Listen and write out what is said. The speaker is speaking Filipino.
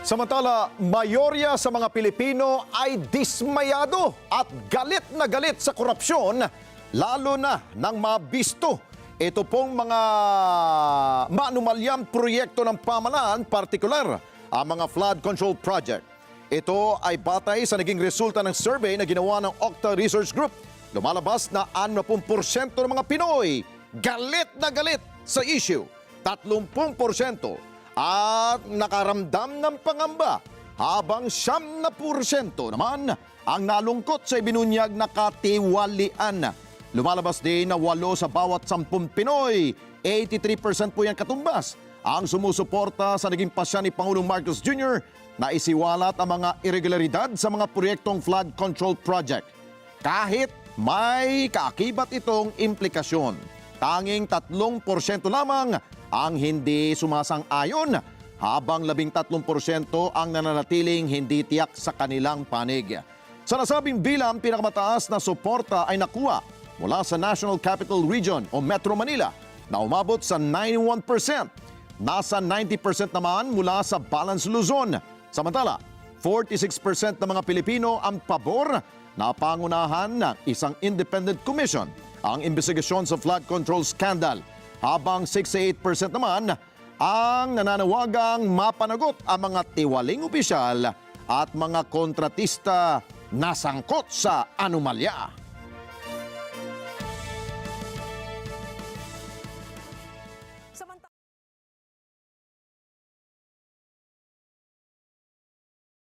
Samantala, mayorya sa mga Pilipino ay dismayado at galit na galit sa korupsyon, lalo na nang mabisto ito pong mga maanumalyang proyekto ng pamahalaan, partikular ang mga flood control project. Ito ay batay sa naging resulta ng survey na ginawa ng Octa Research Group. Lumalabas na 60% ng mga Pinoy galit na galit sa issue. 30% at nakaramdam ng pangamba, habang 9% naman ang nalungkot sa ibinunyag na katiwalian. Lumalabas din na 8 sa bawat 10 Pinoy, 83% po yan katumbas, ang sumusuporta sa naging pasya ni Pangulong Marcos Jr. na isiwalat ang mga irregularidad sa mga proyektong flood control project. Kahit may kaakibat itong implikasyon, tanging 3% lamang ang hindi sumasang-ayon, habang 13% ang nananatiling hindi tiyak sa kanilang panig. Sa nasabing bilang, pinakamataas na suporta ay nakuha mula sa National Capital Region o Metro Manila na umabot sa 91%. Nasa 90% naman mula sa Balance Luzon. Samantala, 46% ng mga Pilipino ang pabor na pangunahan ng isang independent commission ang investigasyon sa flood control scandal, habang 68% naman ang nananawagang mapanagot ang mga tiwaling opisyal at mga kontratista na sangkot sa anomalya.